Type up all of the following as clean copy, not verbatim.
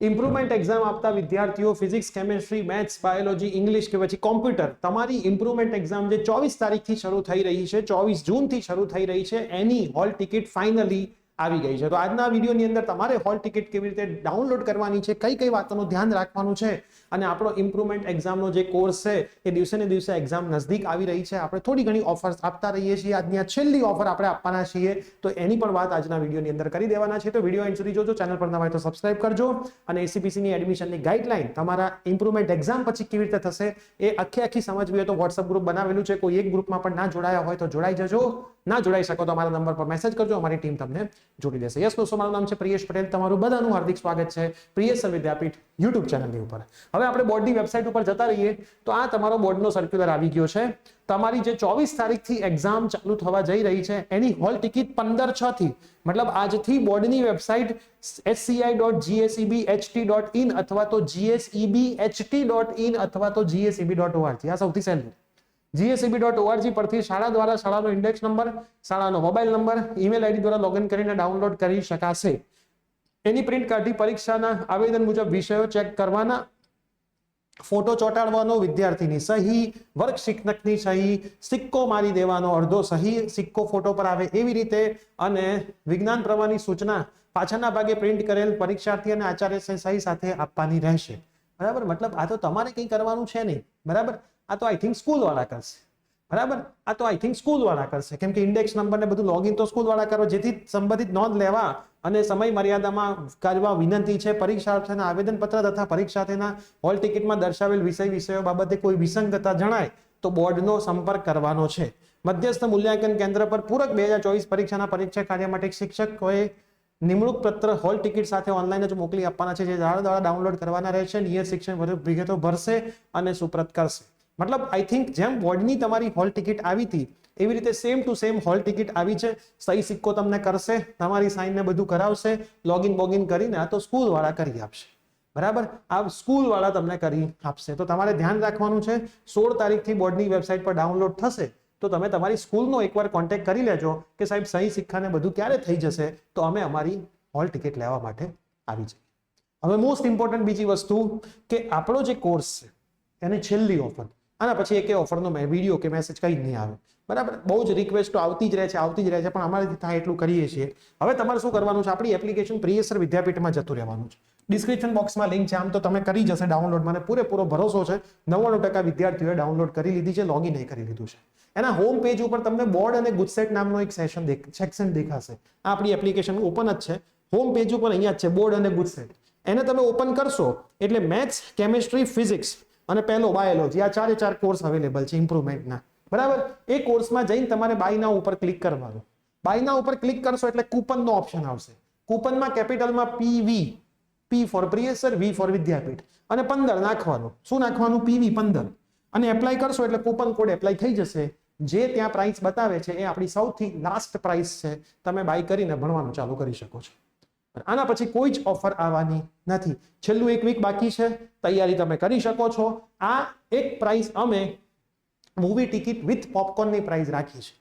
Improvement exam આપતા વિદ્યાર્થીઓ physics, chemistry, maths, biology, English કે પછી કોમ્પ્યુટર, તમારી ઇમ્પ્રુવમેન્ટ એક્ઝામ જે 24 તારીખથી શરૂ થઈ રહી છે, 24 જૂનથી શરૂ થઈ રહી છે, એની હોલ ટિકિટ ફાઇનલી આવી ગઈ છે. તો આજના વિડીયોની અંદર તમારે હોલ ટિકિટ કેવી રીતે ડાઉનલોડ કરવાની છે, કઈ કઈ વાતોનું ધ્યાન રાખવાનું છે, અને આપણો ઇમ્પ્રુવમેન્ટ એક્ઝામનો જે કોર્સ છે એ દિવસે ને દિવસે એક્ઝામ નજદીક આવી રહી છે. આપણે થોડી ઘણી ઓફર્સ આપતા રહીએ છીએ. આજની આ છેલ્લી ઓફર આપણે આપવાના છીએ, તો એની પણ વાત આજના વિડીયોની અંદર કરી દેવાના છે. તો વિડીયો એન્ડ સુધી જોજો. ચેનલ પર નવા હોય તો સબસ્ક્રાઇબ કરજો. અને એસીપીસીની એડમિશનની ગાઈડલાઈન તમારા ઇમ્પ્રુવમેન્ટ એક્ઝામ પછી કેવી રીતે થશે એ આખી સમજવી હોય તો વોટ્સઅપ ગ્રુપ બનાવેલું છે. કોઈ એક ગ્રુપમાં પણ ના જોડાયા હોય તો જોડાઈ જજો. ના જોડાઈ શકો તો અમારા નંબર પર મેસેજ કરજો, અમારી ટીમ તમને જોડી દેશે. યસ દોસ્તો, મારું નામ છે પ્રિયેશ પટેલ. તમારું બધાનું હાર્દિક સ્વાગત છે પ્રિયેશ વિદ્યાપીઠ યુટ્યુબ ચેનલની ઉપર. હવે આપણે બોર્ડની વેબસાઇટ ઉપર જતા રહીએ તો આ તમારો બોર્ડનો સર્ક્યુલર આવી ગયો છે. તમારી જે 24 તારીખથી એક્ઝામ ચાલુ થવા જઈ રહી છે એની હોલ ટિકિટ 15/6 થી, મતલબ આજથી બોર્ડની વેબસાઇટ sci.gsebht.in અથવા તો gsebht.in અથવા તો gseb.org, આ સૌથી સહેલું. gseb.org પરથી શાળા દ્વારા શાળાનો ઇન્ડેક્સ નંબર, શાળાનો મોબાઈલ નંબર, ઈમેલ આઈડી દ્વારા લોગિન કરીને ડાઉનલોડ કરી શકાશે. એની પ્રિન્ટ કાઢી પરીક્ષાના આવેદન મુજબ વિષયો ચેક કરવાના, ફોટો ચોંટાડવાનો, વિદ્યાર્થીની સહી, વર્ગ શિક્ષકની સહી, સિક્કો મારી દેવાનો, અડધો સહી સિક્કો ફોટો પર આવે એવી રીતે, અને વિજ્ઞાન પ્રવાહની સૂચના પાછળના ભાગે પ્રિન્ટ કરેલ પરીક્ષાર્થી અને આચાર્ય સહી સાથે આપવાની રહેશે. બરાબર, મતલબ આ તો તમારે કંઈ કરવાનું છે નહીં. બરાબર, આ તો આઈ થિંક સ્કૂલ વાળા કરશે. બરાબર, આ તો આઈ થિંક સ્કૂલ વાળા કરશે, કેમ કે ઇન્ડેક્સ નંબર ને બધું લોગિન તો સ્કૂલ વાળા કરો, જેથી સંબંધિત નોંધ લેવા અને સમય મર્યાદામાં કરવા વિનંતી છે. પરીક્ષાર્થીના આવેદનપત્ર તથા પરીક્ષાર્થીના હોલ ટિકિટમાં દર્શાવેલ વિષયો બાબતે કોઈ વિસંગતતા જણાય તો બોર્ડનો સંપર્ક કરવાનો છે. મધ્યસ્થ મૂલ્યાંકન કેન્દ્ર પર પૂરક 2024 પરીક્ષાના પરીક્ષા કાર્ય માટે શિક્ષકોએ નિમણૂક પત્ર હોલ ટિકિટ સાથે ઓનલાઈન જ મોકલી આપવાના છે, જે દ્વારા ડાઉનલોડ કરવાના રહેશે. નિયત શિક્ષણ વિગતો ભરશે અને સુપ્રત કરશે. મતલબ આઈ થિંક જેમ બોર્ડની તમારી હોલ ટિકિટ આવી હતી એવી રીતે same to same hall ticket આવી છે. સહી સિક્કો તમને કરશે, તમારી સાઈન ને બધું કરાવશે, લોગિન બોગિન કરીને આ તો સ્કૂલ વાળા કરી આપશે. બરાબર, આ સ્કૂલ વાળા તમને કરી આપશે. તો તમારે ધ્યાન રાખવાનું છે, 16 તારીખથી બોર્ડની વેબસાઇટ પર ડાઉનલોડ થશે તો તમે તમારી સ્કૂલનો એકવાર કોન્ટેક્ટ કરી લેજો કે સાહેબ સહી સિક્કાને બધું ક્યારે થઈ જશે, તો અમે અમારી હોલ ટિકિટ લેવા માટે આવી જઈએ. હવે મોસ્ટ ઇમ્પોર્ટન્ટ બીજી વસ્તુ કે આપણો જે કોર્સ છે એની છેલ્લી ઓફર, આના પછી એક ઓફરનો વિડીયો કે મેસેજ કંઈ નહીં આવે. બરાબર, બહુ જ રિક્વેસ્ટો આવતી જ રહે છે, પણ અમારેથી થાય એટલું કરીએ છીએ. હવે તમારે શું કરવાનું છે, આપણી એપ્લિકેશન પ્રિયેશ વિદ્યાપીઠમાં જતું રહેવાનું છે. ડિસ્ક્રિપ્શન બોક્સમાં લિંક છે, આમ તો તમે કરી જશે ડાઉનલોડ. મને પૂરેપૂરો ભરોસો છે 99% વિદ્યાર્થીઓએ ડાઉનલોડ કરી લીધી છે, લોગિન નહીં કરી લીધું છે. એના હોમ પેજ ઉપર તમને બોર્ડ અને ગુજસેટ નામનો એક સેક્શન દેખાશે. આ આપણી એપ્લિકેશન ઓપન જ છે, હોમ પેજ ઉપર અહીંયા જ છે બોર્ડ અને ગુજસેટ. એને તમે ઓપન કરશો એટલે મેથ્સ, કેમેસ્ટ્રી, ફિઝિક્સ અને પહેલો બાયોલોજી, આ 4 કોર્સ અવેલેબલ છે ઇમ્પ્રુવમેન્ટના. બરાબર, એ કોર્સમાં જઈને તમારે બાય નાઉ ઉપર ક્લિક કરવાનું. બાય નાઉ ઉપર ક્લિક કરશો એટલે કૂપનનો ઓપ્શન આવશે. કૂપનમાં કેપિટલમાં PV, P for Priyesh, V for Vidyapith, અને 15 નાખવાનું. શું નાખવાનું? PV 15. અને એપ્લાય કરશો એટલે કૂપન કોડ એપ્લાય થઈ જશે. જે ત્યાં પ્રાઇસ બતાવે છે એ આપણી સૌથી લાસ્ટ પ્રાઇસ છે. તમે બાય કરીને ભણવાનું ચાલુ કરી શકો છો. આના પછી કોઈ જ ઓફર આવવાની નથી. છેલ્લું એક વીક બાકી છે, તૈયારી તમે કરી શકો છો. આ એક પ્રાઇસ અમે મૂવી ટિકિટ વિથ પોપકોર્નની પ્રાઇસ રાખી છે.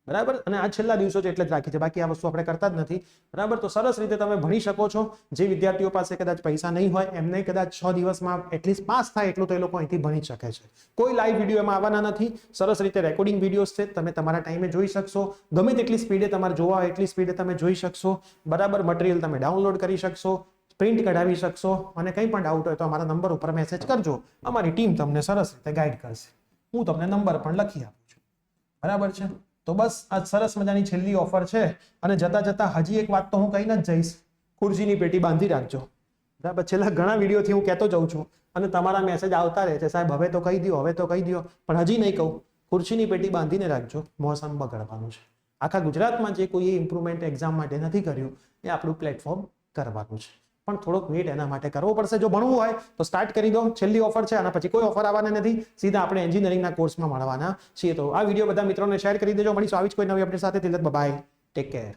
બરાબર, અને આ છેલ્લા દિવસો છે એટલે જ રાખી છે, બાકી આ વસ્તુ આપણે કરતા જ નથી. બરાબર, તો સરસ રીતે તમે ભણી શકો છો. જે વિદ્યાર્થીઓ પાસે કદાચ પૈસા નહીં હોય એમને કદાચ 6 દિવસમાં એટલીસ્ટ પાસ થાય એટલું તો એ લોકો અહીંથી ભણી શકે છે. કોઈ લાઈવ વિડીયો એમાં આવવાના નથી. સરસ રીતે રેકોર્ડિંગ વિડીયોઝ છે, તમે તમારા ટાઈમે જોઈ શકશો. ગમે તેટલી સ્પીડે તમારે જોવા હોય એટલી સ્પીડે તમે જોઈ શકશો. બરાબર, મટીરિયલ તમે ડાઉનલોડ કરી શકશો, પ્રિન્ટ કઢાવી શકશો. અને કંઈ પણ ડાઉટ હોય તો અમારા નંબર ઉપર મેસેજ કરજો, અમારી ટીમ તમને સરસ રીતે ગાઈડ કરશે. હું તમને નંબર પણ લખી આપું છું. બરાબર છે, તો બસ આ સરસ મજાની છેલ્લી ઓફર છે. અને જતા હજી એક વાત તો હું કહીને જ જઈશ, ખુરશીની પેટી બાંધી રાખજો. બરાબર, છેલ્લા ઘણા વિડીયોથી હું કહેતો જાઉં છું અને તમારા મેસેજ આવતા રહે છે, સાહેબ હવે તો કહી દો, હવે તો કહી દો, પણ હજી નહીં કહું. ખુરશીની પેટી બાંધીને રાખજો, મોસમ બગડવાનું છે. આખા ગુજરાતમાં જે કોઈ ઇમ્પ્રુવમેન્ટ એક્ઝામ માટે નથી કર્યું એ આપણું પ્લેટફોર્મ કરવાનું છે, પણ થોડોક વેટ એના માટે કરવો પડશે. જો ભણવું હોય તો સ્ટાર્ટ કરી દો, છેલ્લી ઓફર છે, આના પછી કોઈ ઓફર આવવાના નથી. સીધા આપણે એન્જિનિયરિંગના કોર્સમાં મળવાના છીએ. તો આ વિડીયો બધા મિત્રોને શેર કરી દેજો. મળીશું આવી જ કોઈ નવી અપડેટ સાથે. Bye, take care.